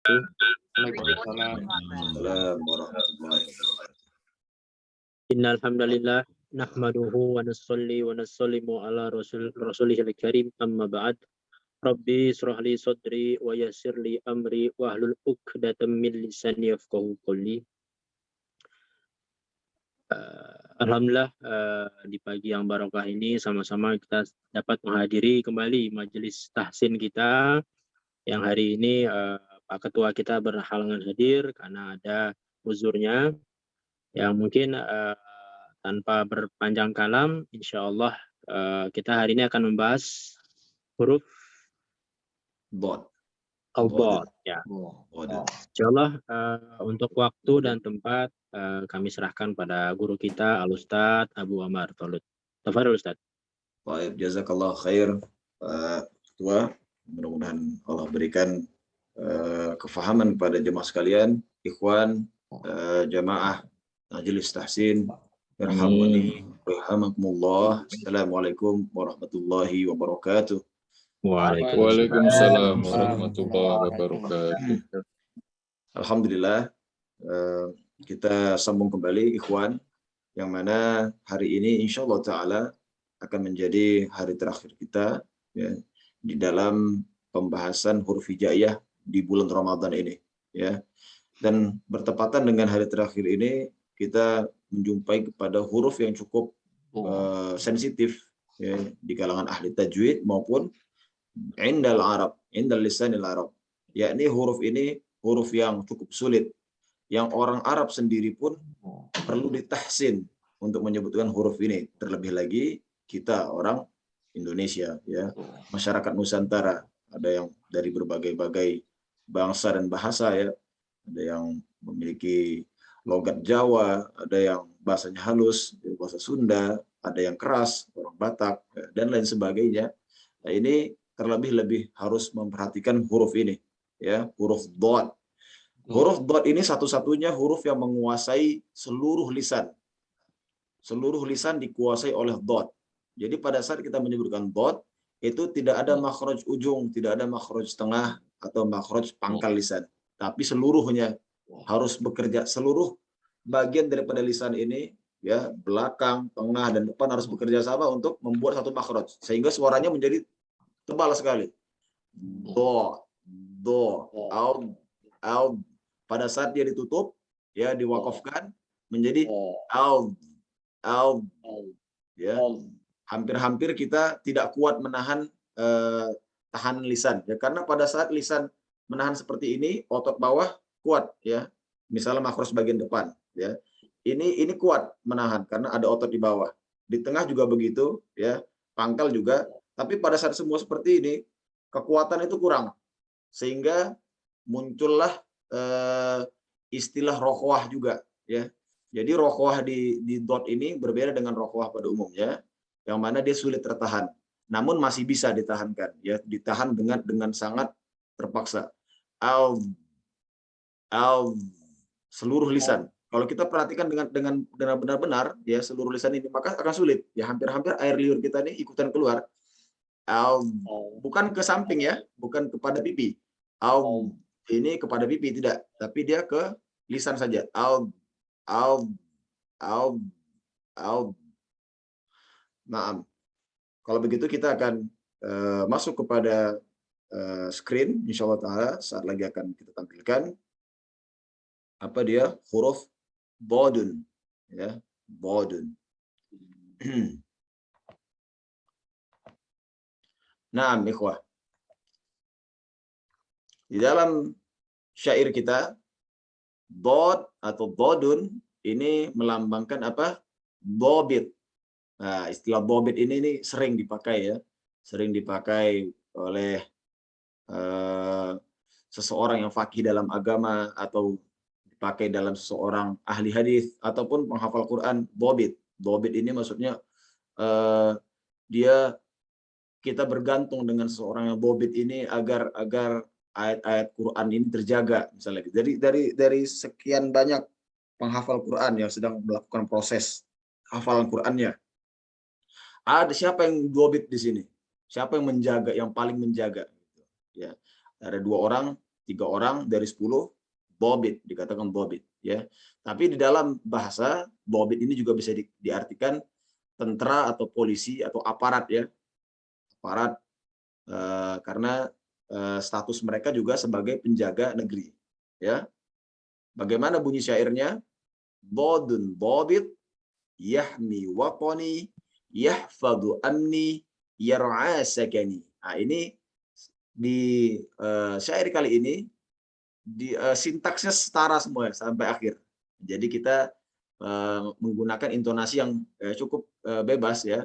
Waalaikumsalam. Waalaikumsalam warahmatullahi wabarakatuh. Innal hamdalillah nahmaduhu wa nusalli wa nusallimu ala rasulihil karim amma ba'd. Rabbi israh li sadri wa yassir li amri wa hlul 'uqdatam min lisani yafqahu qawli. Alhamdulillah di pagi yang barokah ini sama-sama kita dapat menghadiri kembali majelis tahsin kita yang hari ini Pak Ketua kita berhalangan hadir karena ada uzurnya yang mungkin tanpa berpanjang kalam, insya Allah kita hari ini akan membahas huruf Dot. Al-Dad. Ya. Dot. Insya Allah untuk waktu dan tempat kami serahkan pada guru kita Al-Ustadz Abu Amar Tolut. Tafadhol Ustadz. Baik, jazakallah khair Ketua. Mudah-mudahan Allah berikan kefahaman pada jemaah sekalian, ikhwan, jamaah majelis tahsin. Irhamuni wa yarhamakumullah. Assalamualaikum warahmatullahi wabarakatuh. Waalaikumsalam warahmatullahi wabarakatuh. Alhamdulillah kita sambung kembali ikhwan, yang mana hari ini insyaallah taala akan menjadi hari terakhir kita ya, di dalam pembahasan huruf hijaiyah di bulan Ramadan ini ya. Dan bertepatan dengan hari terakhir ini kita menjumpai kepada huruf yang cukup sensitif ya, di kalangan ahli tajwid maupun indal Arab, indal lisanil Arab. Yakni huruf ini huruf yang cukup sulit, yang orang Arab sendiri pun perlu ditahsin untuk menyebutkan huruf ini. Terlebih lagi kita orang Indonesia ya, masyarakat Nusantara, ada yang dari berbagai-bagai bangsa dan bahasa ya, ada yang memiliki logat Jawa, ada yang bahasanya halus, bahasa Sunda, ada yang keras, orang Batak dan lain sebagainya. Nah, ini terlebih-lebih harus memperhatikan huruf ini ya, huruf Dad. Huruf Dad ini satu-satunya huruf yang menguasai seluruh lisan. Seluruh lisan dikuasai oleh Dad. Jadi pada saat kita menyebutkan Dad, itu tidak ada makhraj ujung, tidak ada makhraj tengah atau makhraj pangkal lisan. Tapi seluruhnya harus bekerja, seluruh bagian daripada lisan ini ya, belakang, tengah dan depan harus bekerja sama untuk membuat satu makhraj sehingga suaranya menjadi tebal sekali. Do, al. Pada saat dia ditutup, ya diwakafkan menjadi al. Ya, hampir-hampir kita tidak kuat menahan tahan lisan. Ya, karena pada saat lisan menahan seperti ini, otot bawah kuat. Ya, misalnya makhraj bagian depan. Ya, ini kuat menahan karena ada otot di bawah. Di tengah juga begitu. Ya, pangkal juga. Tapi pada saat semua seperti ini, kekuatan itu kurang. Sehingga muncullah istilah rokhwah juga. Ya. Jadi rokhwah di dot ini berbeda dengan rokhwah pada umumnya, yang mana dia sulit tertahan. Namun masih bisa ditahankan. Ya, ditahan dengan sangat terpaksa. Al seluruh lisan. Kalau kita perhatikan dengan benar-benar ya seluruh lisan ini, maka akan sulit. Ya, hampir-hampir air liur kita ini ikutan keluar. Bukan ke samping ya, bukan kepada pipi. Ini kepada pipi tidak, tapi dia ke lisan saja. Naam. Kalau begitu kita akan masuk kepada screen, insyaallah taala saat lagi akan kita tampilkan apa dia huruf bodun ya, bodun. Nah, ikhwah. Di dalam syair kita, dod atau dodun ini melambangkan apa? Dobit. Nah, istilah dobit ini sering dipakai ya. Sering dipakai oleh seseorang yang faqih dalam agama atau dipakai dalam seseorang ahli hadis ataupun penghafal Quran. Dobit. Dobit ini maksudnya dia kita bergantung dengan seorang yang dobit ini agar ayat-ayat Quran ini terjaga misalnya. Jadi dari sekian banyak penghafal Quran yang sedang melakukan proses hafalan Qurannya, ada siapa yang dobit di sini? Siapa yang menjaga, yang paling menjaga? Ya, ada dua orang 3 orang dari 10 dhobit, dikatakan dhobit ya. Tapi di dalam bahasa dhobit ini juga bisa diartikan tentara atau polisi atau aparat ya. Aparat karena status mereka juga sebagai penjaga negeri ya. Bagaimana bunyi syairnya? Dhodun dhobit yahmi watani yahfadhu amni yar'a sakani. Nah, ini di syair kali ini sintaksnya setara semua sampai akhir. Jadi kita menggunakan intonasi yang cukup bebas ya.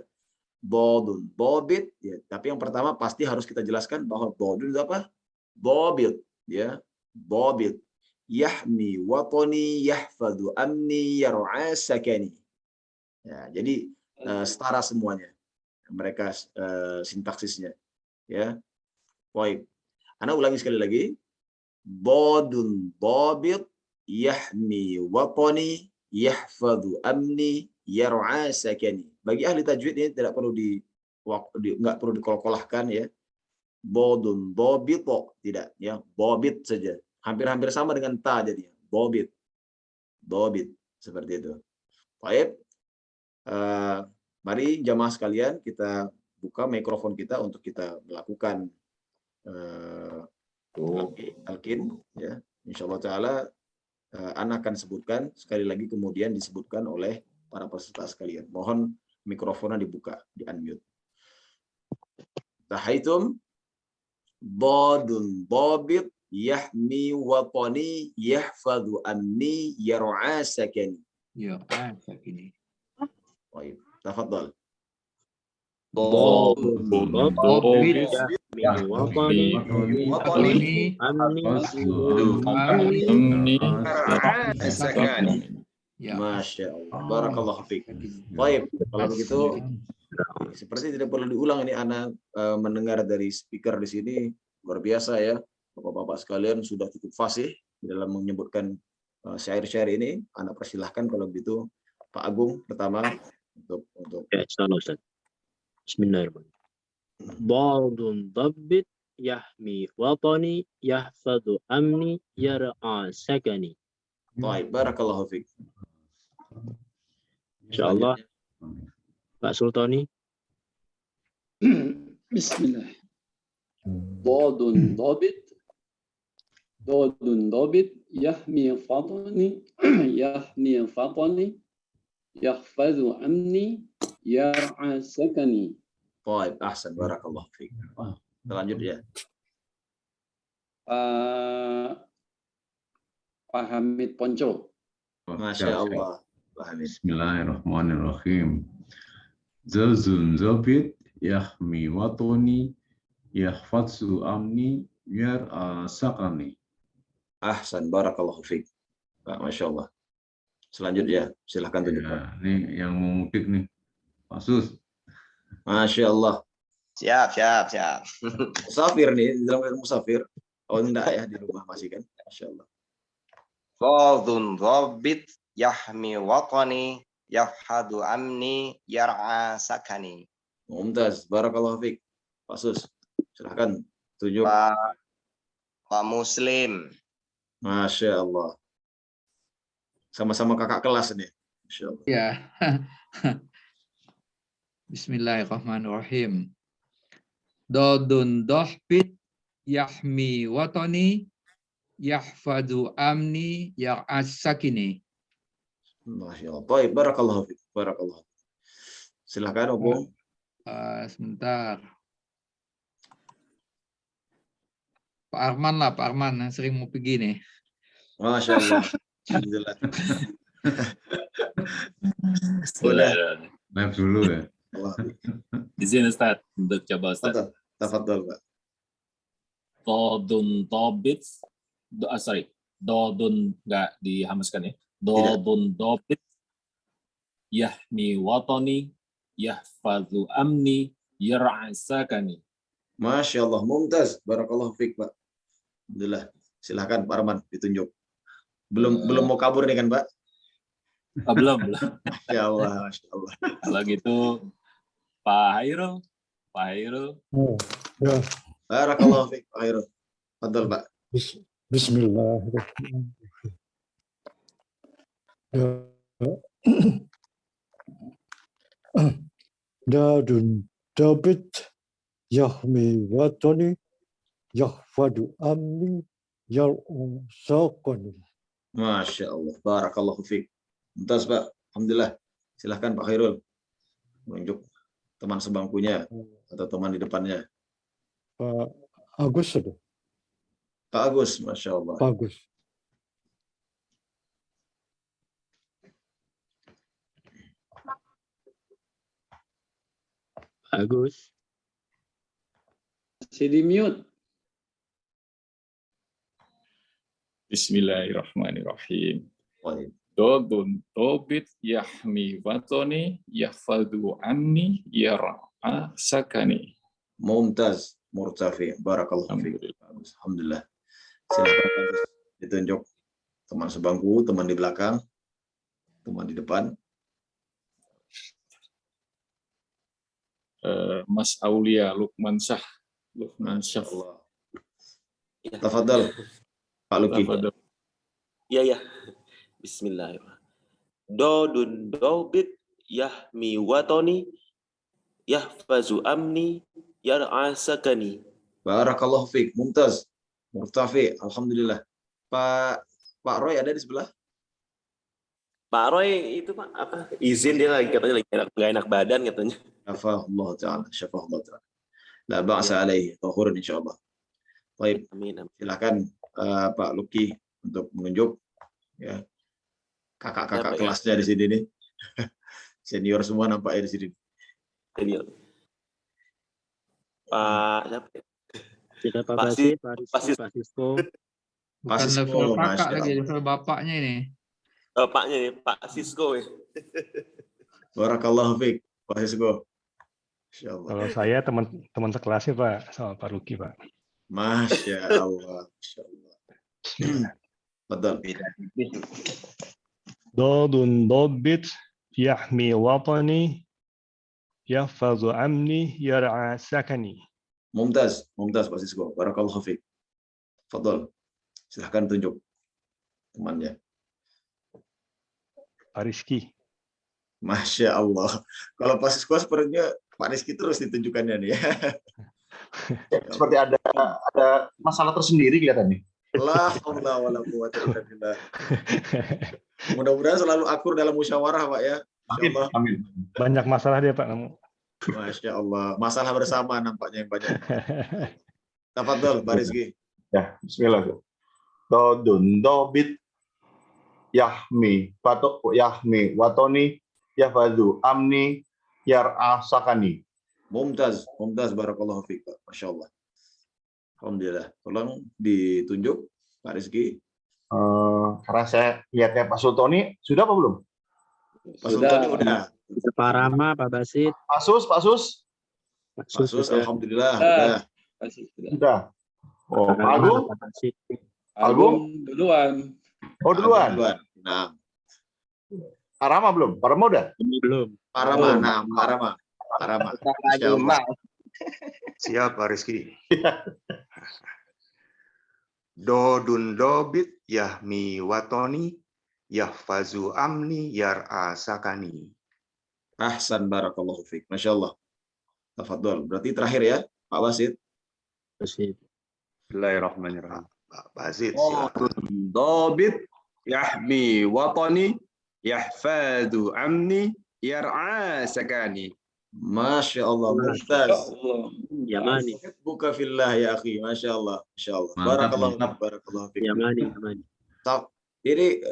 Dhodun dhobit ya, tapi yang pertama pasti harus kita jelaskan bahwa dhodun itu apa? Dhobit ya. Dhobit yahmi watani yahfadhu amni yar'a sakani. Ya, jadi setara semuanya mereka sintaksisnya ya. Baik. Ana ulangi sekali lagi. Dhodun dhobit yahmi watani yahfadhu amni yar'a sakani. Bagi ahli tajwid ini tidak perlu nggak perlu dikol-kolahkan ya. Dhodun dhobit tidak ya, dhobit saja. Hampir-hampir sama dengan ta jadinya. Dhobit. Dhobit seperti itu. Baik. Mari jamaah sekalian kita buka mikrofon kita untuk kita melakukan talqin ya. Insyaallah taala Ana akan sebutkan sekali lagi kemudian disebutkan oleh para peserta sekalian. Mohon mikrofonnya dibuka, di-unmute. Tahaitum dhodun dhobit yahmi watani yahfadhu amni yar'a sakani. Yar'a sakani. Baik, tafadhal. Dhodun dhobit yahmi watani amni Masya Allah. Barakallahu fiik. Baik, kalau begitu seperti tidak perlu diulang ini Ana mendengar dari speaker di sini luar biasa ya. Bapak-bapak sekalian sudah cukup fasih dalam menyebutkan syair-syair ini. Ana persilahkan kalau begitu Pak Agung pertama untuk ya, insyaallah Ustaz. Bismillahirrahmanirrahim. Dhodun dhobit yahmi watani yahfadhu amni yar'a sakani. Baik, barakallahu fiik. Insyaallah Pak Sultani. Bismillah. Dhodun dhobit yahmi fatani yahfadhu amni yar'a sakani. Baik, ahsan, barakallahu fiik. Lanjut ya. Pak Hamid Ponco. Masya Allah. Pak Hamid. Bismillahirrahmanirrahim. Dhodun dhobit yahmi watani yahfadhu amni yar'a sakani. Ahsan, barakallahu fiik. Pak, Masya Allah. Selanjutnya, silahkan tunjukkan. Ya, ini yang mau mudik nih, Pak Sus. Masya Allah. Siap. Musafir nih, dalam keadaan musafir. Oh enggak ya, di rumah masih kan? Masya Allah. Dhodun dhobit yahmi watani yahfadhu amni yar'a sakani. Mumtaz, barakallahu fiik. Pak Sus, silahkan tunjuk. Pak Muslim. Masya Allah. Sama-sama kakak kelas nih. Masya Allah. Ya. Bismillahirrahmanirrahim. Dhodun dhobit yahmi watani yahfadhu amni yar'a sakini. Masya Allah. Baik, barakallahu fiik. Barakallahu. Silahkan, Opo. Sebentar. Pak Arman lah, Pak Arman yang sering mau pergi nih. Masya Allah. Alhamdulillah. Boleh. Live dulu ya. Allah. Izin Ustaz untuk coba Ustaz. Tafadhol, Pak. Dhodun dhobit, dhodun nggak dihamaskan ya. Dhodun dhobit yahmi watani yahfadhu amni yar'a sakani. Masya Allah, mumtaz. Barakallahu fiik, Pak. Alhamdulillah. Silahkan Pak Arman ditunjuk. Belum mau kabur nih kan, Pak? Belum. Ya Allah, Masya Allah. Kalau gitu Pak Hairul. Barakallahu fiik, Pak Hairul. Fadhol, Pak. Bismillahirrahmanirrahim. Dadun dabit yahmi watani yahfadu amni yar'u saqani. Masya Allah. Barakallahu fiik. Mumtaz, Pak. Alhamdulillah. Silahkan Pak Khairul menunjuk teman sebangkunya atau teman di depannya. Pak Agus ada? Pak Agus, Masya Allah. Pak Agus. Agus. Masih di mute. Bismillahirrahmanirrahim. Baik. Dodun dobit yahmi watoni yahfadu anni yar'a sakani. Mumtaz, Murtafi. Barakallahu fiik. Alhamdulillah. Bagus. Alhamdulillah. Silakan Pak Agus. Ditunjuk teman sebangku, teman di belakang, teman di depan. Mas Aulia Lukman Syah. Lukman Syah. Allah. Ya. Tafadhal, Pak Luki. Tafadhal. Ya. Bismillahirrahmanirrahim. Dodun dobit yahmi watoni yahfazu amni yar'a sakani. Barakallahu fiik. Mumtaz, Murtafi. Alhamdulillah. Pak Roy ada di sebelah? Pak Roy itu Pak apa? Izin dia lagi katanya lagi nggak enak badan katanya. Syafahullah ta'ala. Syafahullah ta'ala. La ba'sa alaihi. Tahurun insyaallah. Baik. Amin. Silakan Pak Luki untuk menunjuk ya kakak-kakak Siapa ya? kelasnya di sini nih. Senior semua nampaknya di sini. Senior. Pak siapa? ya? Tidak Pak Pak Basit, Pak Pak Rizky, Pak Sisko. Pak Bukan Sisko, level kakak Masya lagi, Allah. level bapaknya ini. Bapaknya nih, Pak Sisko ya. Barakallahu fiik, Pak Sisko. Masya Allah. Kalau saya teman sekelasnya Pak sama Pak Ruki Pak. Masya Allah. Masya Allah. Betul. Dodun dobit yahmi watani yahfazu amni yar'a sakani. Mumtaz, Pak Sisko. Barakallahu fiik. Fadol. Silahkan tunjuk temannya. Pak Rizky. Masya Allah. Kalau Pak Sisko sepertinya Pak Rizky terus ditunjukkannya nih ya. Seperti ada masalah tersendiri kelihatannya. La haula wala quwwata illa billah. Mudah-mudahan selalu akur dalam musyawarah, Pak ya. Amin. Insyaallah. Amin. Banyak masalah dia Pak. Masya Allah. Masalah bersama nampaknya yang banyak. Tafadhol, Pak Rizky. Ya, bismillah. Dodun dobit yahmi watoni yahfadu amni yar'a sakani. Mumtaz, barakallahu fiik, Pak. Masya Allah. Alhamdulillah. Tolong ditunjuk Pak Rizky. Karena saya lihatnya Pak Sultoni sudah apa belum? Pak Sultoni udah. Pak Rama, Pak Basit. Pak Sus. Pak Pak Sus, sudah. alhamdulillah udah. Sudah. Oh, Pak Pak Rama, Agung? Pak Basit. Agung? Duluan. Oh, duluan. Nah, Pak Rama belum? Pak Rama udah? Belum. Pak Rama, nah, Pak Rama. Masya Allah. Siap, Pak Rizky. Dodun dobit yahmi watoni yahfazu amni yar'a sakani. Ahsan, barakallahu fiik. Masya Allah. Tafadhol. Berarti terakhir ya, Pak Basit. Basit. Bismillahirrahmanirrahim. Pak Basit, Dodun dobit yahmi watoni yahfadu amni yar'a sakani. Masya Allah, Mumtaz. Yamani. Buka fillah ya akhi. Masya Allah. Masya Allah. Mantap, Barakallahu fiik. Yamani. Ini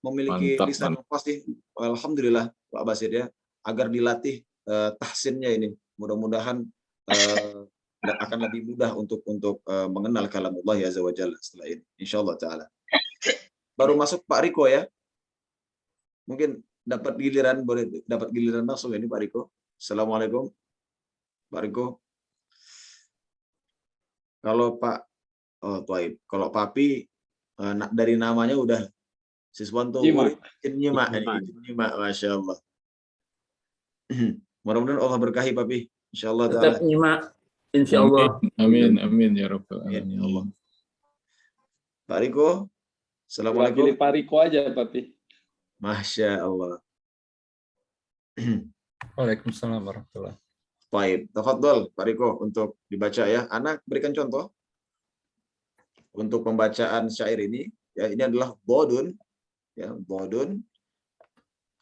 memiliki Mantap, lisan fasih. Alhamdulillah Pak Basit ya. Agar dilatih tahsinnya ini. Mudah-mudahan akan lebih mudah untuk mengenal kalamullah ya azza wa jalla setelah ini. Insyaallah taala. Baru masuk Pak Riko ya. Mungkin dapat giliran langsung ini Pak Riko. Assalamualaikum. Pak Riko. Kalau Pak kalau Papi dari namanya udah Siswanto Nyimak. Nyimak, Masya Allah. Mudah-mudahan Allah berkahi Papi. Insyaallah Tetap taala. nyimak, insyaallah. Amin ya rabbal Amin, ya Allah. alamin. Pak Riko, Assalamualaikum. Pilih Pak Riko aja, Papi. Masya Allah. Waalaikumsalam warahmatullahi. Baik, tafadhol Pak Riko untuk dibaca ya. Anak berikan contoh untuk pembacaan syair ini. Ya, ini adalah bodun. Ya, bodun.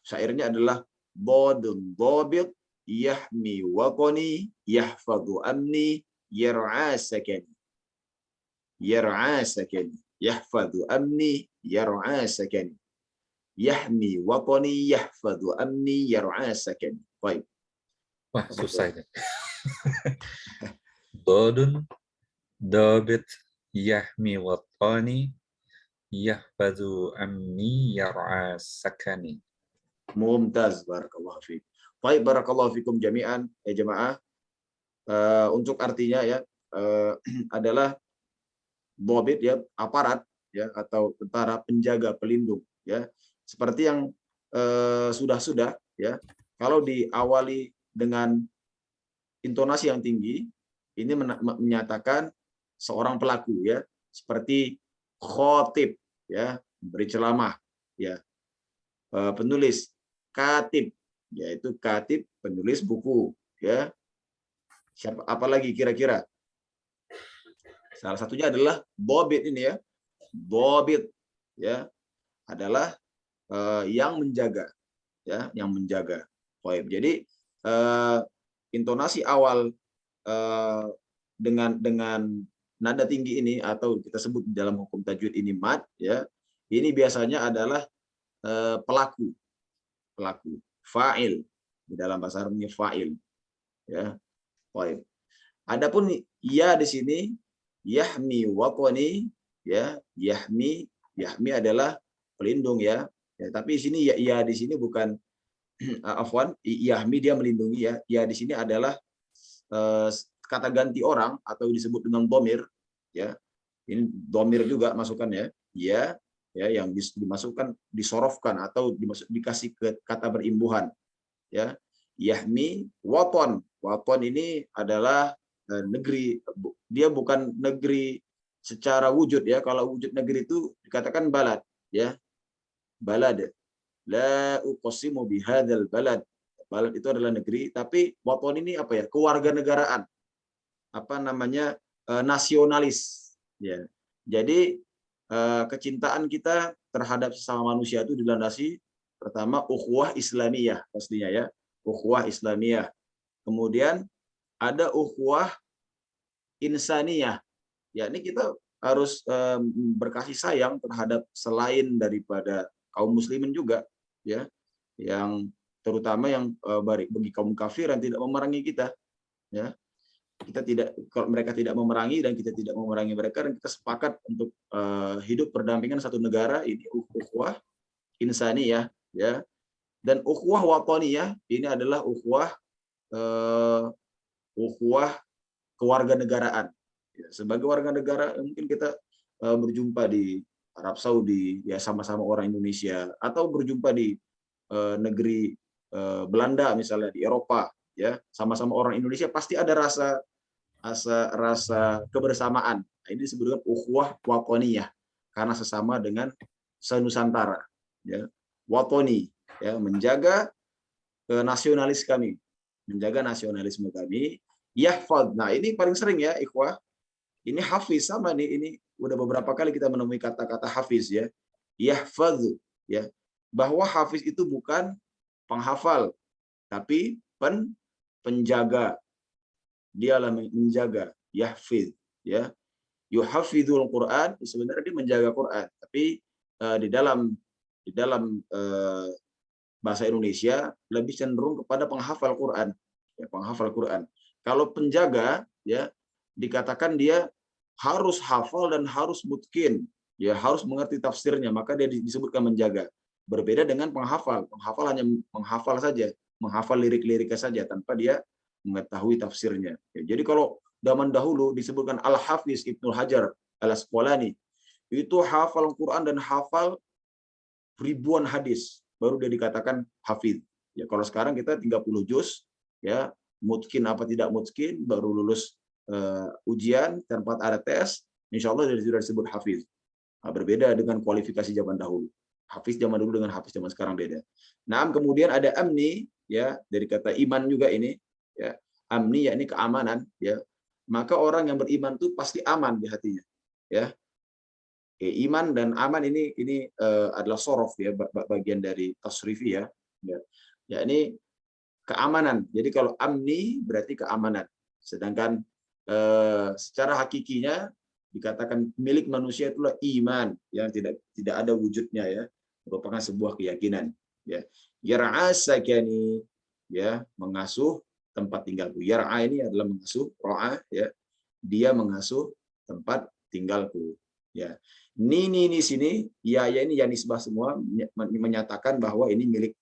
Syairnya adalah bodun dobit yahmi waqoni yahfadhu amni yar'a sakani. Yar'a sakani. Yahfadhu amni yar'a sakani. Yahmi waqoni yahfadhu amni yar'a sakani. Baik. Wah, susah ini. Bodun dobit yahmi watani yahfazu amni yar'a sakani. Mumtaz, barakallahu fiik. Baik, barakallahu fikum jami'an ya jemaah. Untuk artinya ya adalah dobit ya, aparat ya, atau tentara penjaga pelindung ya. Seperti yang sudah ya. Kalau diawali dengan intonasi yang tinggi, ini menyatakan seorang pelaku ya, seperti khotib ya, beri ceramah ya. Penulis, katib, yaitu katib penulis buku ya. Siapa apalagi kira-kira? Salah satunya adalah dobit ini ya. Dobit ya adalah yang menjaga ya, yang menjaga. Baik. Jadi intonasi awal dengan nada tinggi ini, atau kita sebut dalam hukum tajwid ini mad ya. Ini biasanya adalah pelaku fa'il, di dalam bahasa Arabnya fa'il ya. Baik. Adapun ya di sini yahmi waqani ya, yahmi adalah pelindung ya. Ya, tapi di sini ya di sini bukan afwan, yahmi dia melindungi ya. Ya di sini adalah kata ganti orang atau disebut dengan domir ya. Ini domir juga masukannya ya, yang dimasukkan, disorofkan atau dikasih ke kata berimbuhan ya. Yahmi waton ini adalah negeri, dia bukan negeri secara wujud ya. Kalau wujud negeri itu dikatakan balad ya, balad. La uqsimu bihadzal balad. Balad itu adalah negeri, tapi waton ini apa ya? Kewarganegaraan. Apa namanya? Nasionalis ya. Jadi kecintaan kita terhadap sesama manusia itu dilandasi pertama ukhuwah islamiyah pastinya ya, ukhuwah islamiyah. Kemudian ada ukhuwah insaniyah. Ya, ini kita harus berkasih sayang terhadap selain daripada kaum muslimin juga ya, yang terutama yang bagi kaum kafir yang tidak memerangi kita ya. Kita tidak, kalau mereka tidak memerangi dan kita tidak memerangi mereka, dan kita sepakat untuk hidup berdampingan satu negara, ini ukhuwah insaniyah ya. Dan ukhuwah wataniyah ini adalah ukhuwah kewarganegaraan ya. Sebagai warga negara mungkin kita berjumpa di Arab Saudi ya, sama-sama orang Indonesia, atau berjumpa di negeri Belanda misalnya, di Eropa ya, sama-sama orang Indonesia, pasti ada rasa kebersamaan. Nah, ini disebut dengan ukhuwah wataniyah karena sesama dengan senusantara ya. Watani ya, menjaga nasionalis kami, menjaga nasionalisme kami. Yahfad, nah ini paling sering ya ikhwah, ini hafiz sama nih, ini udah beberapa kali kita menemui kata-kata hafiz ya. Yahfadz ya, bahwa hafiz itu bukan penghafal tapi penjaga. Dialah menjaga, yahfiz ya. Yuhafizul Quran, sebenarnya dia menjaga Quran, tapi di dalam bahasa Indonesia lebih cenderung kepada penghafal Quran ya, penghafal Quran. Kalau penjaga ya, dikatakan dia harus hafal dan harus mutkin ya, harus mengerti tafsirnya, maka dia disebutkan menjaga. Berbeda dengan penghafal. Penghafal hanya menghafal saja, menghafal lirik-liriknya saja tanpa dia mengetahui tafsirnya. Ya, jadi kalau zaman dahulu disebutkan Al-Hafiz Ibnu Hajar Al-Asqalani, itu hafal Quran dan hafal ribuan hadis, baru dia dikatakan hafiz. Ya, kalau sekarang kita 30 juz ya, mutkin apa tidak mutkin, baru lulus ujian tanpa ada tes, insya Allah sudah disebut hafiz. Nah, berbeda dengan kualifikasi zaman dahulu. Hafiz zaman dulu dengan hafiz zaman sekarang beda. Nah, kemudian ada amni, ya, dari kata iman juga ini, ya. Amni yakni keamanan, ya. Maka orang yang beriman itu pasti aman di hatinya, ya. Iman dan aman ini adalah sorof, ya, bagian dari tasrifi, ya. Ya, ini keamanan. Jadi kalau amni berarti keamanan. Sedangkan secara hakikinya dikatakan milik manusia itulah iman yang tidak ada wujudnya, ya, merupakan sebuah keyakinan, ya. Yar'a sakani, ya, mengasuh tempat tinggalku. Yar'a ini adalah mengasuh, ra'a, ya, dia mengasuh tempat tinggalku, ya. Ini sini ya ini ya nisbah semua menyatakan bahwa ini milik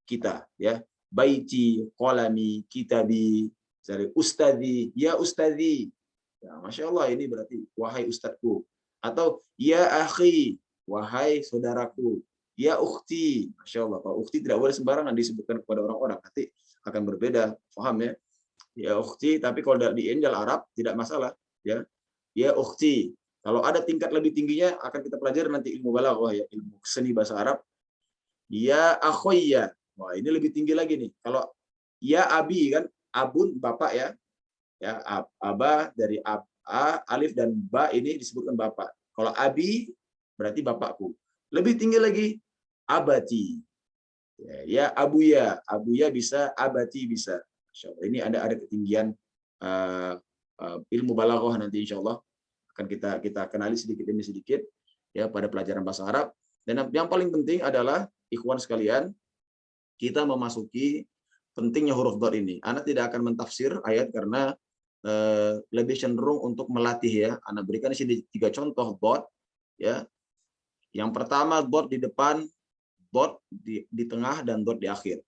kita, ya. Baiti, qalami, kitabi, dari ustadi, ya ustadi. Ya, Masya Allah, ini berarti wahai ustadku. Atau ya akhi, wahai saudaraku. Ya ukhti. Masya Allah, kalau ukhti tidak boleh sembarangan disebutkan kepada orang-orang, nanti akan berbeda, paham, ya? Ya ukhti, tapi kalau di Injil Arab tidak masalah, ya. Ya ukhti. Kalau ada tingkat lebih tingginya akan kita pelajari nanti ilmu balaghah, ya, ilmu seni bahasa Arab. Ya akhoyya. Wah, ini lebih tinggi lagi nih. Kalau ya abi kan, abun bapak, ya. Ya, aba dari a, alif dan ba ini disebutkan bapak. Kalau abi berarti bapakku. Lebih tinggi lagi abati. Ya abuya, abuya bisa, abati bisa. Insyaallah. Ini ada ketinggian ilmu balaghah nanti insyaallah akan kita kenali sedikit demi sedikit, ya, pada pelajaran bahasa Arab. Dan yang paling penting adalah ikhwan sekalian, kita memasuki pentingnya huruf dot ini. Anda tidak akan mentafsir ayat karena lebih cenderung untuk melatih, ya. Anda berikan di sini 3 contoh dot, ya. Yang pertama dot di depan, dot di tengah, dan dot di akhir,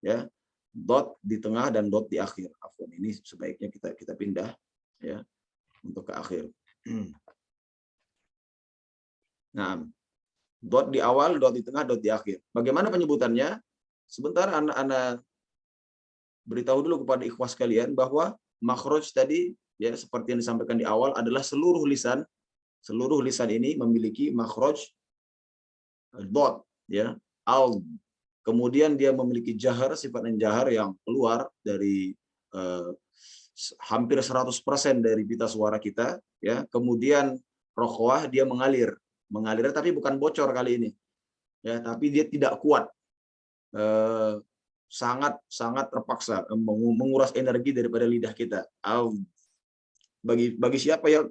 ya. Dot di tengah dan dot di akhir. Afwan, ini sebaiknya kita pindah, ya, untuk ke akhir. Nah, dot di awal, dot di tengah, dot di akhir. Bagaimana penyebutannya? Sebentar, Anda beritahu dulu kepada ikhwah sekalian bahwa makhraj tadi, ya, seperti yang disampaikan di awal, adalah seluruh lisan ini memiliki makhraj dot, ya, al. Kemudian dia memiliki jahar, sifat jahar yang keluar dari hampir 100% dari pita suara kita, ya. Kemudian rokhwah, dia mengalir tapi bukan bocor kali ini, ya, tapi dia tidak kuat, sangat terpaksa menguras energi daripada lidah kita. Bagi siapa yang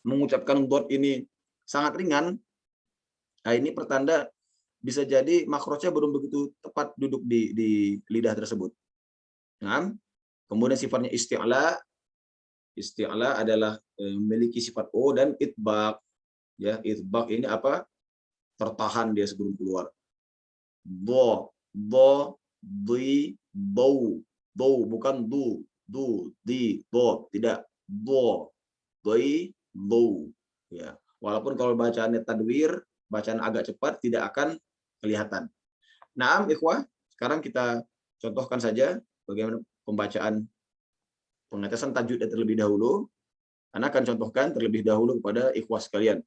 mengucapkan dot ini sangat ringan, nah ini pertanda bisa jadi makhrajnya belum begitu tepat duduk di lidah tersebut. Nah, kemudian sifatnya isti'la adalah memiliki sifat o, dan itbaq, ya. Itbaq ini apa? Tertahan dia sebelum keluar. Do, di, do, bukan du, di, do, tidak, do, di, do, ya. Walaupun kalau bacaannya tadwir, bacaan agak cepat, tidak akan kelihatan. Nah, ikhwah, sekarang kita contohkan saja bagaimana pembacaan pengetesan tajwid terlebih dahulu. Anda akan contohkan terlebih dahulu kepada ikhwah sekalian.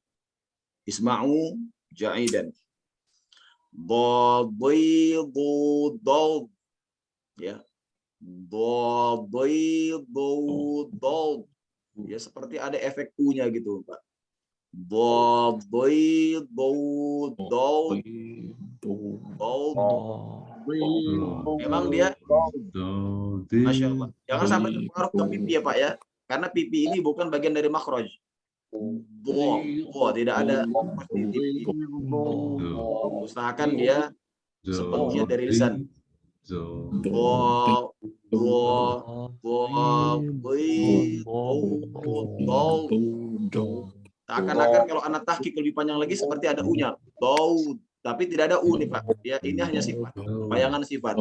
Isma'u ja'idan. Dad, ya. Dad, ya, seperti ada efek u-nya gitu, Pak. Dad. Memang dia, Masya Allah. Jangan sampai terpengaruh ke pipi, ya, Pak, ya. Karena pipi ini bukan bagian dari makhraj. Tidak ada pipi. Usahakan dia sepertinya dari lisan. Seakan-akan kalau anak tahqiq lebih panjang lagi seperti ada u-nya. Tapi tidak ada u nih, Pak. Ya, ini hanya sifat, bayangan sifat.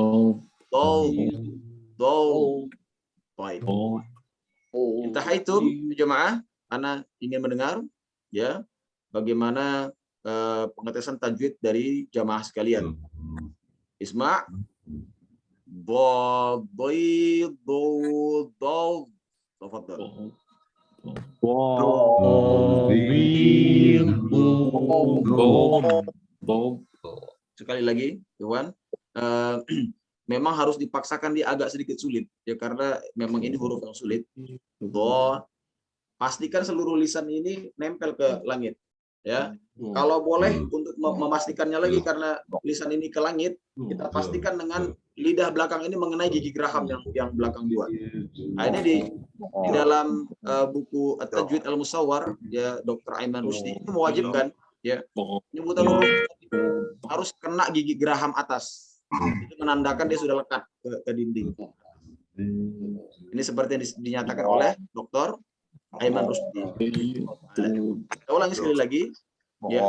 Baik. Intahaitum jemaah, ana ingin mendengar, ya, bagaimana pengetesan tajwid dari jamaah sekalian. Isma' tafadhal. Sekali lagi, Iwan, memang harus dipaksakan dia agak sedikit sulit ya karena memang ini huruf yang sulit. Do, pastikan seluruh lisan ini nempel ke langit. Ya, kalau boleh untuk memastikannya lagi karena lisan ini ke langit, kita pastikan dengan lidah belakang ini mengenai gigi geraham yang belakang dua. Nah, ini di dalam buku At-Tajwid Al-Musawwar ya Dr. Aiman Rusdi itu mewajibkan ya penyebutan huruf harus kena gigi geraham atas. Itu menandakan dia sudah lekat ke dinding. Ini seperti yang dinyatakan oleh Dr. Aiman Rusdi. Kita ulangi sekali lagi. Ya.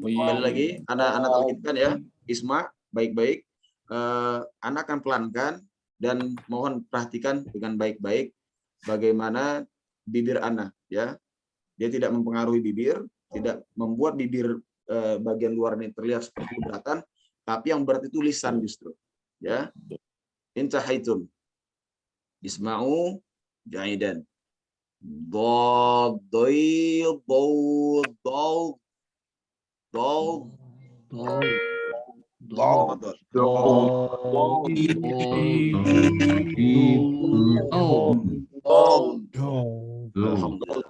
Sekali lagi, anak talkinkan ya. Isma, baik-baik. Anak akan pelankan dan mohon perhatikan dengan baik-baik bagaimana bibir anak ya. Dia tidak mempengaruhi bibir, tidak membuat bibir bagian luar ini terlihat seperti keberatan, tapi yang berat itu lisan justru. Ya. Intahaitum. Isma'u ja'idan.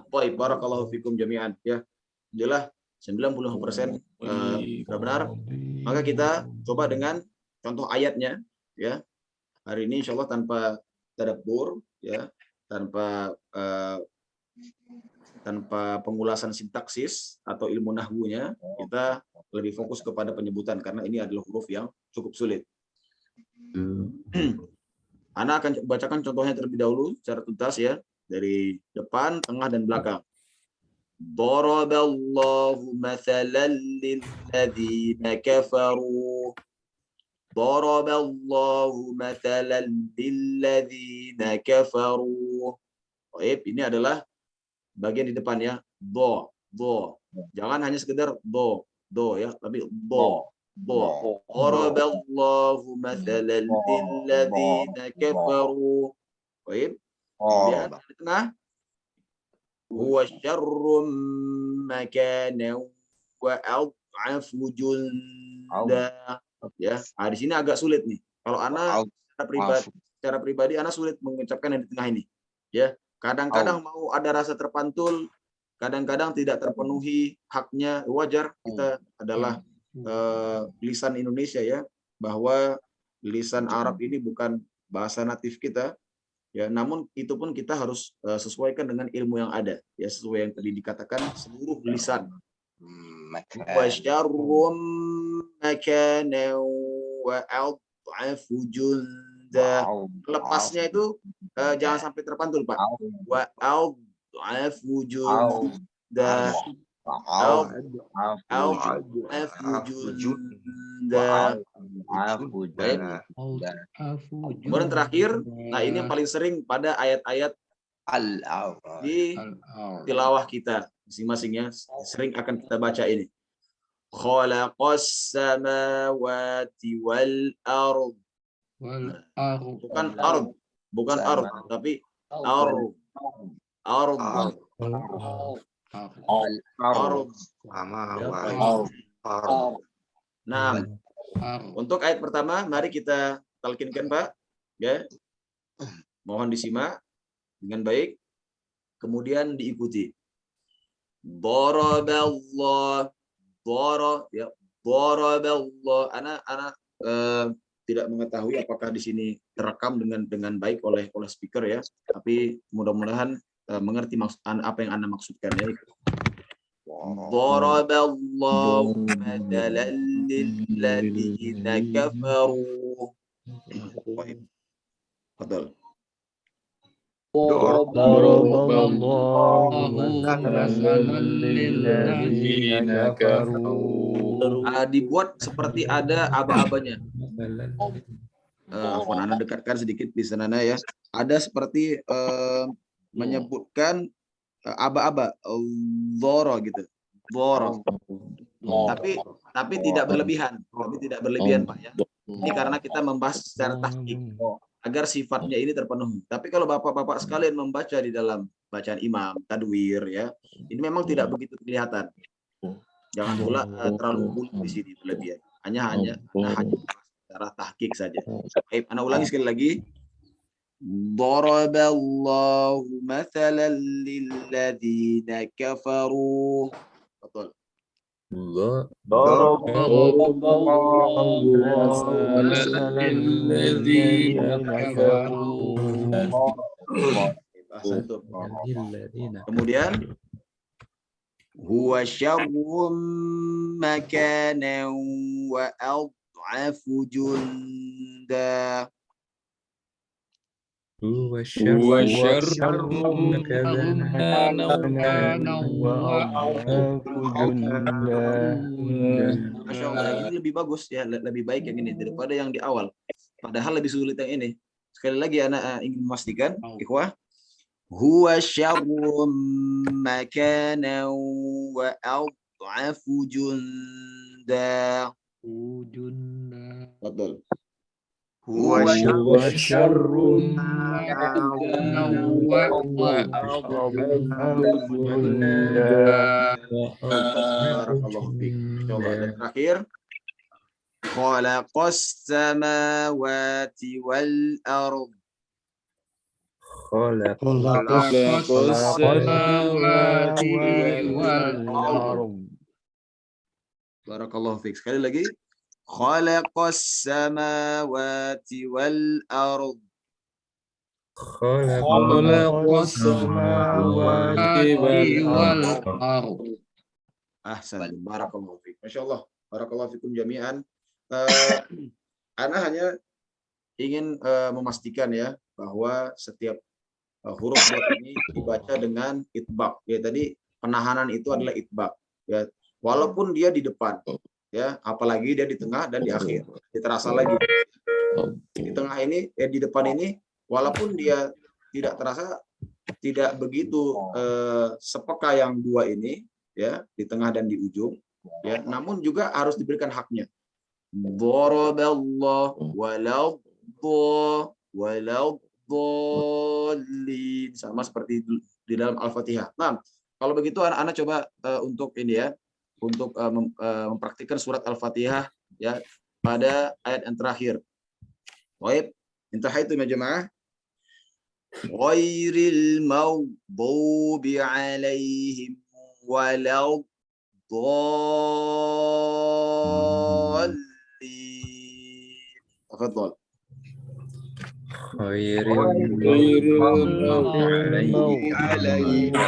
Baik, barakallahu fikum jami'an ya. Jelas 90% sudah benar. Maka kita coba dengan contoh ayatnya ya. Hari ini insya Allah tanpa tadabbur ya, tanpa pengulasan sintaksis atau ilmu nahwunya, kita lebih fokus kepada penyebutan karena ini adalah huruf yang cukup sulit. Ana akan bacakan contohnya terlebih dahulu secara tuntas ya, dari depan, tengah, dan belakang. Daraballahu mathalan lilladzina kafaru. Daraballahu mathalan lilladzina kafaru. Baik, ini adalah bagian di depan ya. Do. Jangan hanya sekedar do ya, tapi do. Daraballahu mathalan lilladzina kafaru. Baik. Kemudian di tengah. Huwa syarrum makanan wa ad'afu junda. Ya, di sini agak sulit nih. Kalau ana secara pribadi ana sulit mengucapkan yang di tengah ini. Ya, kadang-kadang mau ada rasa terpantul, kadang-kadang tidak terpenuhi haknya. Wajar, kita adalah lisan Indonesia ya, bahwa lisan Arab ini bukan bahasa natif kita. Ya, namun itu pun kita harus sesuaikan dengan ilmu yang ada, ya sesuai yang tadi dikatakan seluruh lisan. Wa syarrum makana wa ad'afu junda. Lepasnya itu jangan sampai terpantul, Pak. Wa ad'afu junda. Kemudian terakhir, nah ini yang paling sering pada ayat-ayat di tilawah kita masing-masing ya, sering akan kita baca ini. Khalaqas samawati wal ard. Bukan ard, tapi ard. Nah, untuk ayat pertama, mari kita talkinkan, Pak. Ya, mohon disimak dengan baik, kemudian diikuti. Daraballah, ya, daraballah. Anak tidak mengetahui apakah di sini terekam dengan baik oleh speaker ya, tapi mudah-mudahan mengerti maksud apa yang Anda maksudkan ya. Daraballahu matalan lilladzina kafaru. Betul. Dibuat seperti ada aba-abanya. Anda dekatkan sedikit di sana ya. Ada seperti menyebutkan aba-aba, dhara gitu. Dhara. Tapi tidak berlebihan. Tapi tidak berlebihan, Pak ya. Ini karena kita membahas secara tahqiq agar sifatnya ini terpenuhi. Tapi kalau Bapak-bapak sekalian membaca di dalam bacaan imam, tadwir ya, ini memang tidak begitu kelihatan. Jangan pula terlalu bulat di sini berlebihan. Hanya secara tahqiq saja. Baik, ana ulangi sekali lagi. Daraballahu mathalan lilladzina kafaru. Betul. Kemudian huwa syarrun makanan wa ad'afu junda. هو شر مكانا Masya Allah, ini lebih bagus ya, lebih baik yang ini daripada yang di awal. Padahal lebih sulit yang ini. Sekali lagi anak ingin memastikan, ikhwah. Huwa syarrun makanan wa ad'afu junda. Betul. هو شر Dan terakhir, khalaqas samawati wal ardh. Barakallahu fiik. Sekali lagi. Khalaqas samawati wal ardh. Khalaqas samawati wal ardh. Ahsan, barakallahu fiik. Masyaallah, barakallahu fikum jami'an. Ana hanya ingin memastikan ya bahwa setiap huruf dot ini dibaca dengan itbaq. Ya tadi penahanan itu adalah itbaq. Ya, walaupun dia di depan. Ya, apalagi dia di tengah dan di akhir. Terasa lagi. Di tengah ini, di depan ini, walaupun dia tidak terasa, tidak begitu sepeka yang dua ini, ya, di tengah dan di ujung, ya, namun juga harus diberikan haknya. Daraballahu waladhdallin, sama seperti di dalam Al-Fatihah. Nah, kalau begitu anak coba untuk ini ya, untuk mempraktikkan surat Al-Fatihah ya pada ayat yang terakhir. Baik, intahaitu ya jemaah. Ghairil maghdubi alaihim waladdallin. Tafadhal. Ghairil maghdubi alaihim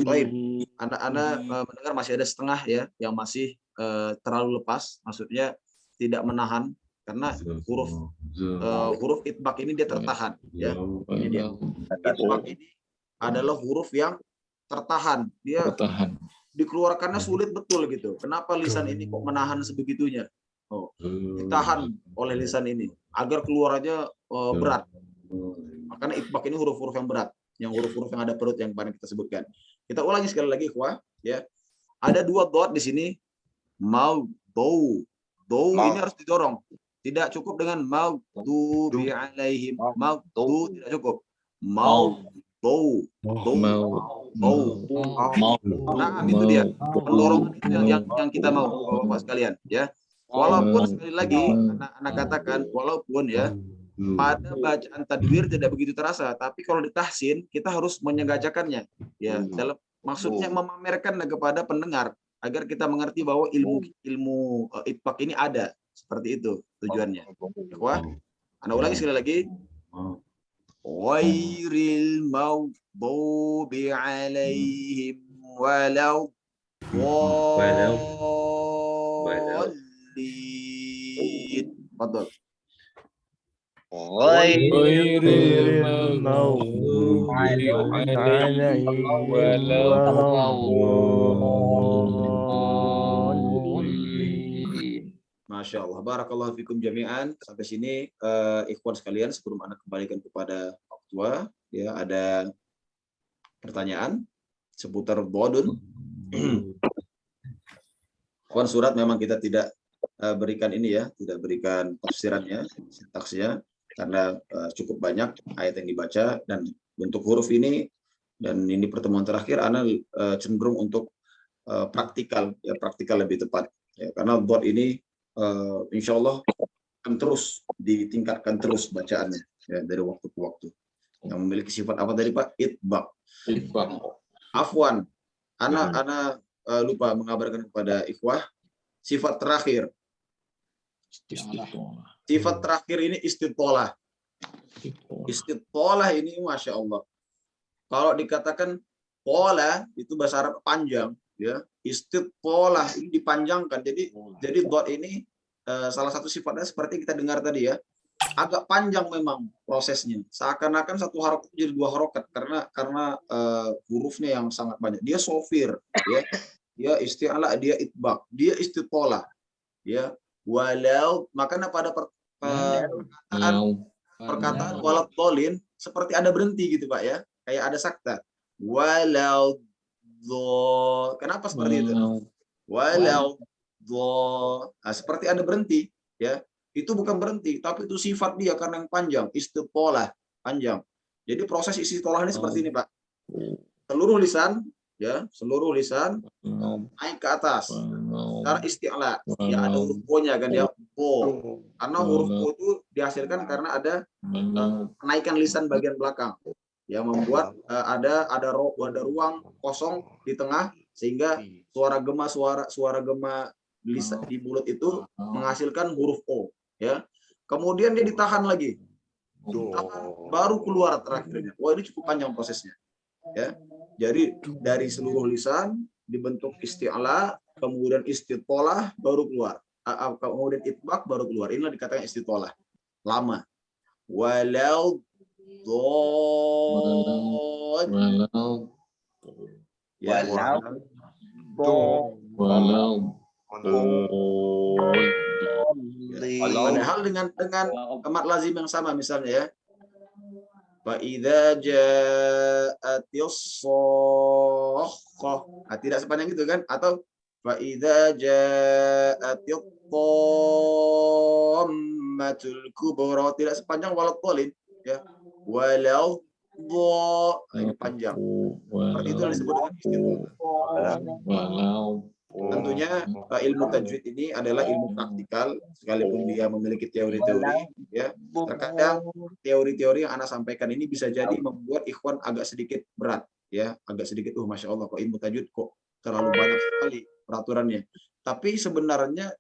Baik, anak-anak mendengar masih ada setengah ya yang masih terlalu lepas, maksudnya tidak menahan karena huruf itbaq ini dia tertahan ya. Ini dia. Itbaq ini adalah huruf yang tertahan. Dia dikeluarkannya sulit betul gitu. Kenapa lisan ini kok menahan sebegitunya? Oh, ditahan oleh lisan ini agar keluarannya berat. Makanya itbaq ini huruf-huruf yang berat, yang huruf-huruf yang ada perut yang kemarin kita sebutkan. Kita ulangi sekali lagi, ikhwah, ya. Ada dua dot di sini. Mau, bau. Bau ini harus didorong. Tidak cukup dengan mau bi alaihim. Mau tidak cukup. Mau, bau. Nah, itu dia. Pendorongan itu yang kita mau, Bapak sekalian, ya. Walaupun sekali lagi anak katakan walaupun ya pada bacaan tadwir tidak begitu terasa, tapi kalau ditahsin kita harus menyengajakannya ya, dalam maksudnya memamerkan kepada pendengar agar kita mengerti bahwa ilmu itbaq ini ada, seperti itu tujuannya. Wah, Anda ulangi sekali lagi. Ghairil maghdubi alaihim waladdallin. Fadhal. Ghairil maghdubi alaihim waladdallin. Masya Allah. Barakallahu fikum jami'an. Sampai sini ikhwan sekalian, sebelum Anda kembalikan kepada Pak Ketua, ya ada pertanyaan seputar bodun. Ikhwan, surat memang kita tidak berikan ini ya, tidak berikan tafsirannya, sintaksnya, karena cukup banyak ayat yang dibaca dan bentuk huruf ini, dan ini pertemuan terakhir Anda cenderung untuk praktikal, ya praktikal lebih tepat, ya, karena bot ini insya Allah akan terus ditingkatkan terus bacaannya, ya, dari waktu ke waktu. Yang memiliki sifat apa tadi Pak? Itbaq. Afwan, Ana lupa mengabarkan kepada ikhwah sifat terakhir. Sifat terakhir ini istitolah. Istitolah ini Masya Allah. Kalau dikatakan pola itu bahasa Arab panjang, ya. Istitolah ini dipanjangkan. Jadi dot ini salah satu sifatnya seperti kita dengar tadi ya, agak panjang memang prosesnya. Seakan-akan satu harokat jadi dua harokat karena hurufnya yang sangat banyak. Dia sofir, ya. Dia isti'ala, dia itbaq, dia istitolah, ya. Walau makanya pada perkataan walau tolin seperti ada berhenti gitu Pak ya, kayak ada sakta. Walau do, kenapa seperti itu? Walau do, nah, seperti ada berhenti, ya. Itu bukan berhenti, tapi itu sifat dia karena yang panjang, istiqolah, panjang. Jadi proses istiqolah ini seperti ini Pak. Seluruh lisan, ya, seluruh lisan naik ke atas. Secara isti'la, ya ada huruf O-nya kan ya, O. Karena huruf O itu dihasilkan karena ada kenaikan lisan bagian belakang, yang membuat ada ruang kosong di tengah, sehingga suara gema lisan di mulut itu menghasilkan huruf O, ya. Kemudian dia ditahan lagi, ditahan, baru keluar terakhirnya. Wah, ini cukup panjang prosesnya, ya. Jadi dari seluruh lisan dibentuk isti'la, kemudian istitolah, baru keluar. Kemudian itbaq, baru keluar. Inilah dikatakan istitolah. Lama. Walau dod. Ya, padahal dengan mat lazim yang sama misalnya ya. Fa idza ja'atis shakhah. Nah, tidak sepanjang itu kan, atau fa idza ja'atit dhammatul kubra, tidak sepanjang walau tolin ya. Walau dha, ini panjang. Seperti itu yang disebut dengan istiqolah. Tentunya ilmu tajwid ini adalah ilmu praktikal, sekalipun dia memiliki teori-teori, ya. Terkadang teori-teori yang Anda sampaikan ini bisa jadi membuat ikhwan agak sedikit berat, ya, agak sedikit Masya Allah, kok ilmu tajwid kok terlalu banyak sekali peraturannya. Tapi sebenarnya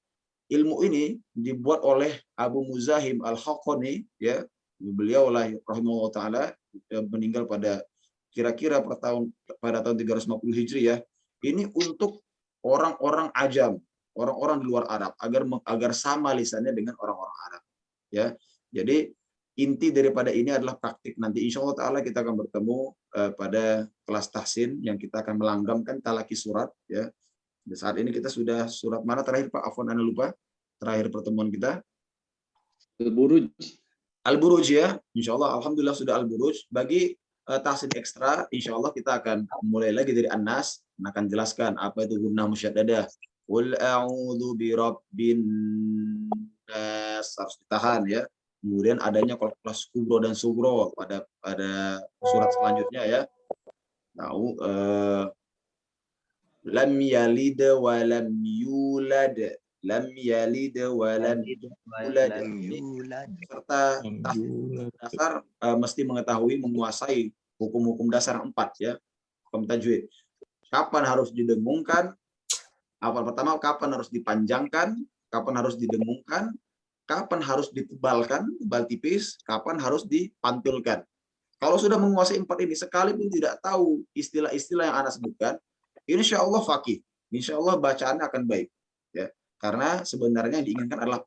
ilmu ini dibuat oleh Abu Muzahim Al-Haqqani, ya. Beliau lah rahimahullah taala meninggal pada kira-kira pada tahun 350 Hijri ya. Ini untuk orang-orang ajam, orang-orang di luar Arab, agar sama lisannya dengan orang-orang Arab, ya. Jadi inti daripada ini adalah praktik. Nanti insya Allah taala kita akan bertemu pada kelas tahsin yang kita akan melanggamkan talaki surat, ya. Saat ini kita sudah surat mana terakhir Pak? Afwan, Anda lupa terakhir pertemuan kita. Al-Buruj ya, insya Allah. Alhamdulillah sudah Al-Buruj. Bagi tahsin ekstra, insya Allah kita akan mulai lagi dari An-Nas, akan jelaskan apa itu gunnah musyaddadah. Qul a'udzu birabbin nas, harus ditahan ya. Kemudian adanya kelas kubro dan sugro pada surat selanjutnya ya. Tahu lam yalid wa lam yulad, lam yalid wa lam yulad. Serta dasar mesti mengetahui, menguasai hukum-hukum dasar 4 ya, hukum tajwid. Kapan harus didengungkan? Apa pertama, kapan harus dipanjangkan? Kapan harus didengungkan? Kapan harus ditebalkan, tebal tipis? Kapan harus dipantulkan? Kalau sudah menguasai 4 ini, sekalipun tidak tahu istilah-istilah yang Anda sebutkan, insya Allah faqih, insya Allah bacaannya akan baik. Ya, karena sebenarnya yang diinginkan adalah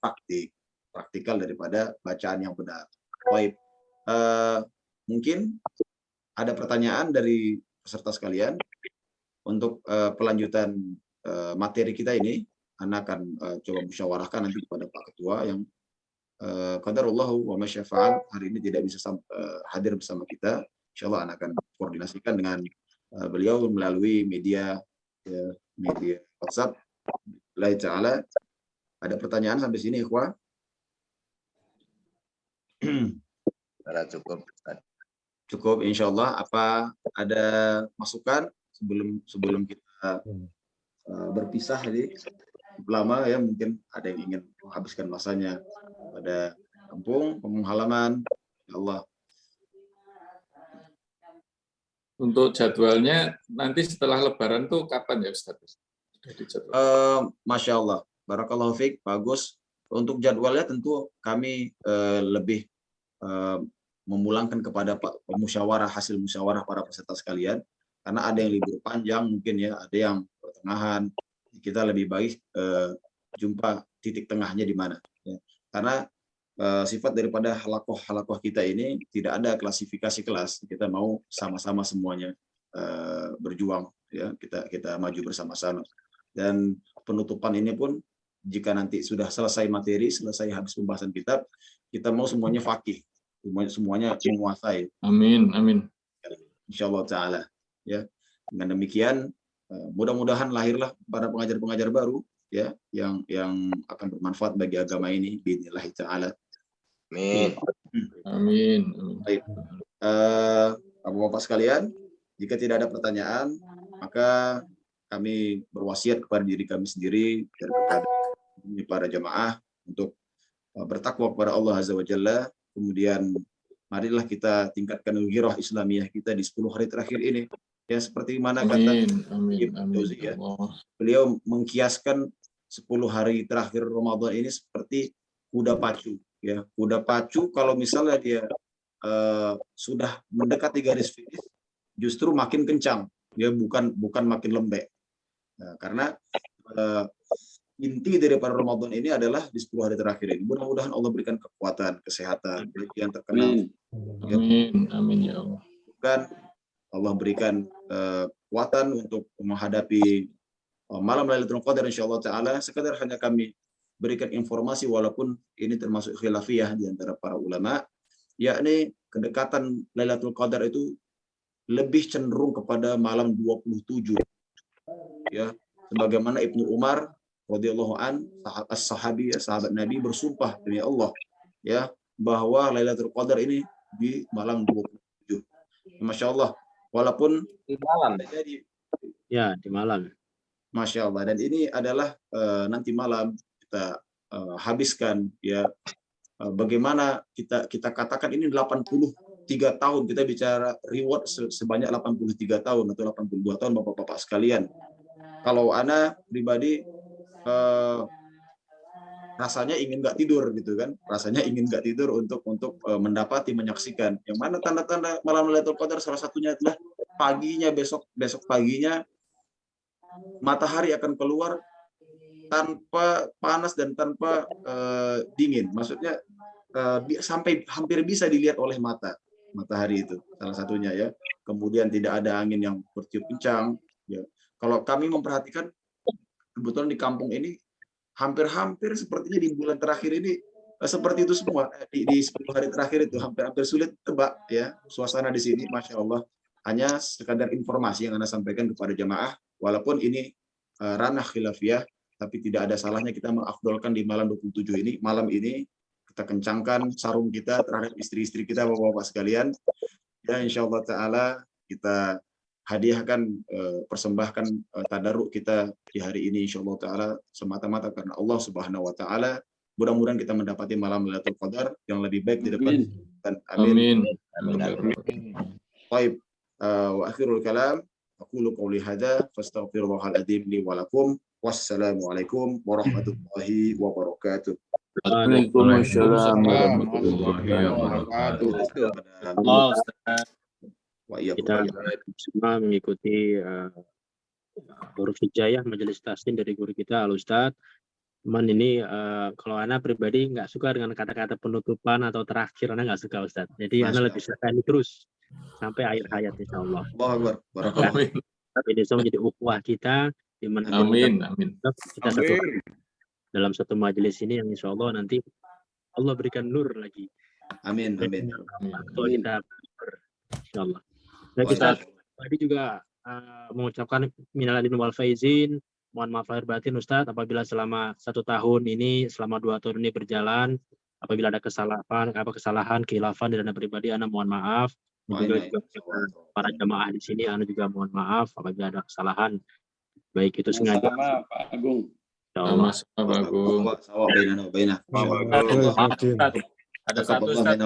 praktikal daripada bacaan yang benar. Baik, mungkin ada pertanyaan dari peserta sekalian untuk pelanjutan materi kita ini. Anda akan coba musyawarahkan nanti kepada Pak Ketua yang qadarullahu wa masya fa'al hari ini tidak bisa hadir bersama kita. Insyaallah Anda akan koordinasikan dengan beliau melalui media WhatsApp. Lillahi ta'ala. Ada pertanyaan sampai sini, ikhwah? Cukup. Cukup, insyaallah. Apa ada masukan sebelum kita berpisah ini lama ya, mungkin ada yang ingin menghabiskan masanya pada kampung halaman, ya Allah. Untuk jadwalnya nanti setelah Lebaran tuh kapan ya Ustaz? Masya Allah, barakallahu fiik, bagus. Untuk jadwalnya tentu kami lebih memulangkan kepada musyawarah, hasil musyawarah para peserta sekalian, karena ada yang libur panjang mungkin ya, ada yang pertengahan. Kita lebih baik jumpa titik tengahnya di mana. Ya. Karena sifat daripada halakoh kita ini tidak ada klasifikasi kelas. Kita mau sama-sama semuanya berjuang, ya, kita maju bersama-sama. Dan penutupan ini pun jika nanti sudah selesai materi, selesai habis pembahasan kitab, kita mau semuanya faqih, semuanya menguasai. Amin, amin. Insyaallah taala. Ya, dengan demikian mudah-mudahan lahirlah para pengajar-pengajar baru ya yang akan bermanfaat bagi agama ini biidznillah taala. Amin. Amin. Baik. Bapak-bapak sekalian, jika tidak ada pertanyaan, maka kami berwasiat kepada diri kami sendiri dan kepada para jamaah untuk bertakwa kepada Allah Azza wa Jalla. Kemudian marilah kita tingkatkan ghirah Islamiyah kita di 10 hari terakhir ini. Ya, seperti mana kata Ibnu Jauzi, ya. Beliau mengkiaskan 10 hari terakhir Ramadan ini seperti kuda pacu. Ya, kuda pacu kalau misalnya dia sudah mendekati garis finish, justru makin kencang. Ya, bukan makin lembek. Nah, karena inti daripada Ramadan ini adalah di 10 hari terakhir ini. Mudah-mudahan Allah berikan kekuatan, kesehatan, yang terkenal. Amin, amin ya Allah. Bukan Allah berikan kekuatan untuk menghadapi malam Lailatul Qadar insyaallah taala. Sekadar hanya kami berikan informasi walaupun ini termasuk khilafiyah di antara para ulama, yakni kedekatan Lailatul Qadar itu lebih cenderung kepada malam 27. Ya, sebagaimana Ibnu Umar radhiyallahu an, as-sahabi, sahabat Nabi, bersumpah demi Allah ya bahwa Lailatul Qadar ini di malam 27. Masya Allah, walaupun di malam. Ya, di malam. Masya Allah. Dan ini adalah nanti malam kita habiskan ya. Bagaimana kita katakan ini 83 tahun, kita bicara reward sebanyak 83 tahun atau 82 tahun Bapak-bapak sekalian. Kalau Ana pribadi rasanya ingin nggak tidur gitu kan, rasanya ingin nggak tidur untuk mendapati, menyaksikan. Yang mana tanda-tanda malam Lailatul Qadar salah satunya adalah paginya, besok paginya matahari akan keluar tanpa panas dan tanpa dingin. Maksudnya sampai hampir bisa dilihat oleh mata matahari itu salah satunya ya. Kemudian tidak ada angin yang bertiup kencang. Ya. Kalau kami memperhatikan kebetulan di kampung ini hampir sepertinya di bulan terakhir ini seperti itu semua. Di 10 hari terakhir itu hampir sulit tebak ya suasana di sini. Masya Allah. Hanya sekadar informasi yang Anda sampaikan kepada jamaah, walaupun ini ranah khilafiyah, tapi tidak ada salahnya kita mengafdolkan di malam 27 ini. Malam ini kita kencangkan sarung kita terhadap istri-istri kita, bapak-bapak sekalian. Ya, insya Allah ta'ala kita hadiahkan, persembahkan tadarruk kita di hari ini insya Allah ta'ala semata-mata karena Allah subhanahu wa ta'ala. Mudah-mudahan kita mendapati malam Lailatul Qadar yang lebih baik di depan. Amin. Baik. Wa akhirul kalam aqulu qawli hadza fastaghfirullahal adzim li wa lakum. Wassalamualaikum warahmatullahi wabarakatuh. Waalaikumsalam warahmatullahi wabarakatuh. Kita semua mengikuti huruf hijaiyah majelis tahsin dari guru kita Al-Ustadz. Cuman ini kalau Ana pribadi nggak suka dengan kata-kata penutupan atau terakhir, Ana nggak suka Ustadz. Jadi Ana lebih suka ini terus sampai akhir hayat insya Allah. Allahu Akbar. Tapi ini semua menjadi ukhuwah kita di mana Amin, amin. kita dalam satu majelis ini yang insya Allah nanti Allah berikan nur lagi. Amin, amin. Untuk kita insya Allah. Dan kita tadi juga mengucapkan minal aidin wal faizin, mohon maaf lahir batin Ustadz apabila selama 1 tahun ini, selama 2 tahun ini berjalan, apabila ada kesalahan, khilafan dan dana pribadi, Ana mohon maaf. Juga para jamaah di sini, Ana juga mohon maaf apabila ada kesalahan, baik itu sengaja. Sama Pak Agung. Sama Pak Agung. Ada satu Ustaz,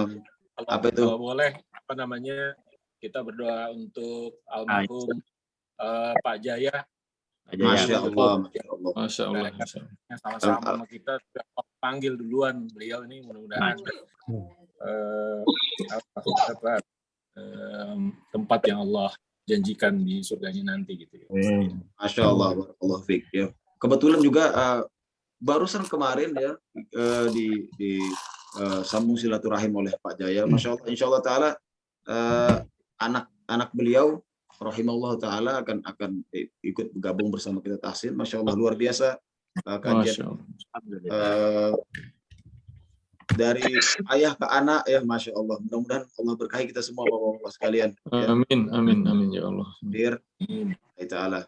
apa itu? Kalau boleh, apa namanya, kita berdoa untuk almarhum Pak Jaya. Masya Allah, Masya Allah. Sama-sama sama kita panggil duluan beliau ini, mudah-mudahan tempat yang Allah janjikan di surganya nanti gitu. Masya Allah, barakallahu fiik. Ya. Kebetulan juga barusan kemarin ya di sambung silaturahim oleh Pak Jaya. Masya Allah, insya Allah Taala anak beliau rahimahullah Taala akan ikut bergabung bersama kita tahsin. Masya Allah, luar biasa kajian dari ayah ke anak ya, Masya Allah. Mudah-mudahan Allah berkahi kita semua bapak-bapak sekalian. Ya. Amin, amin, amin ya Allah. Taala.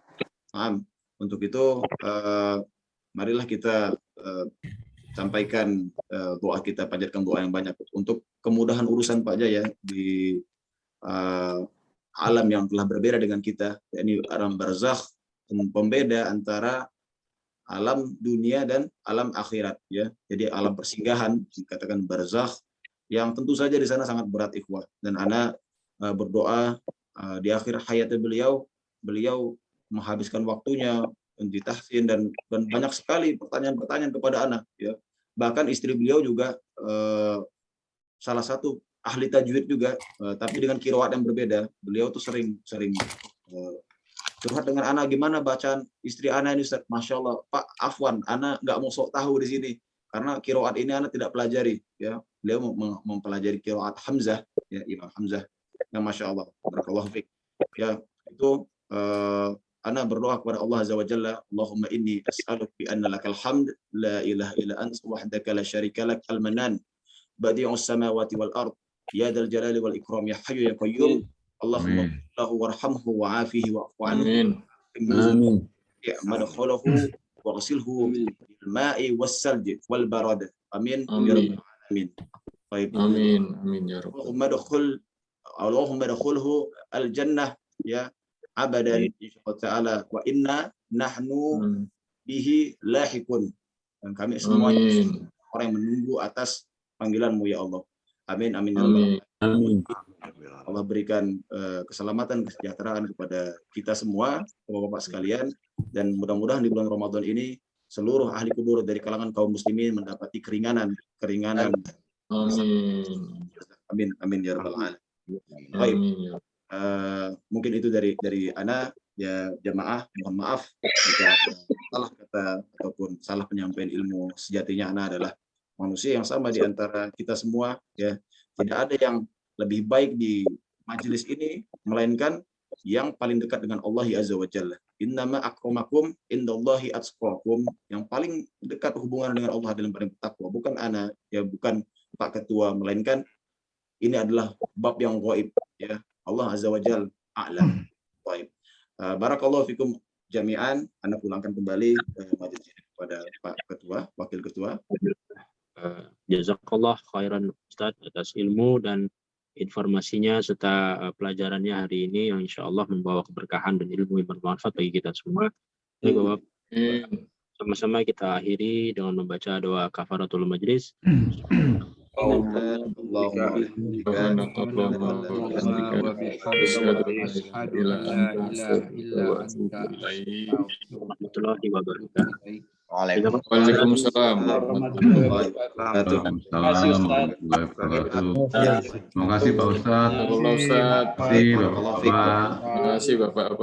Untuk itu marilah kita sampaikan doa kita, panjatkan doa yang banyak untuk kemudahan urusan Pak Jaya di alam yang telah berbeda dengan kita, yakni alam barzakh, pembeda antara alam dunia dan alam akhirat ya. Jadi alam persinggahan dikatakan barzakh yang tentu saja di sana sangat berat ikhwah. Dan ana berdoa di akhir hayatnya beliau menghabiskan waktunya di tahsin dan banyak sekali pertanyaan-pertanyaan kepada anak ya. Bahkan istri beliau juga salah satu ahli tajwid juga, tapi dengan qiraat yang berbeda. Beliau tuh sering curhat dengan anak, gimana bacaan istri anak ini Ustaz? Masya Allah, Pak Afwan, anak nggak mau sok tahu di sini karena qiraat ini anak tidak pelajari ya. Beliau mempelajari qiraat Hamzah ya, Imam Hamzah. Ya Masya Allah, barakallahu fiik. Ya, itu ana berdoa kepada Allah Azza wa Jalla, Allahumma inni as'aluka bi anna lakal hamd la ilaha illa anta wahdaka la syarika lak al-manan badi'us samawati wal ard ya dzal jalali wal ikram ya hayyu ya qayyum Allahumma lahu warhamhu wa afihi wa afu anhu amin ya madkhalahu wa ghasilhu bil ma'i was salji wal barad amin ya rabbal alamin. Baik, amin amin ya rabb. Allahumma adkhulhu al jannah ya abadan insyaallah taala wa inna nahnu bihi lahikun, dan kami semua orang yang menunggu atas panggilanmu ya Allah. Amin amin ya rabbal alamin. Allah berikan keselamatan, kesejahteraan kepada kita semua, Bapak-bapak sekalian, dan mudah-mudahan di bulan Ramadan ini seluruh ahli kubur dari kalangan kaum muslimin mendapati keringanan. Amin amin ya rabbal alamin. Baik. Mungkin itu dari ana ya jamaah, mohon maaf jika salah kata ataupun salah penyampaian ilmu. Sejatinya ana adalah manusia yang sama di antara kita semua ya. Tidak ada yang lebih baik di majelis ini melainkan yang paling dekat dengan Allah Azza wa Jalla. Innama akramakum indallahi atqakum. Yang paling dekat hubungan dengan Allah adalah yang paling bertakwa. Bukan ana ya, bukan Pak Ketua, melainkan ini adalah bab yang gaib ya. Allah Azza wa Jalla a'lam. Baik. Barakallahu fikum jami'an. Anda pulangkan kembali majelis ini kepada Pak Ketua, Wakil Ketua. Jazakallah khairan Ustaz atas ilmu dan informasinya serta pelajarannya hari ini yang insya Allah membawa keberkahan dan ilmu yang bermanfaat bagi kita semua. Baik Bapak, sama-sama kita akhiri dengan membaca doa kafaratul majlis. Waalaikumsalam. Terima kasih Pak Ustadz. Terima kasih Bapak-bapak.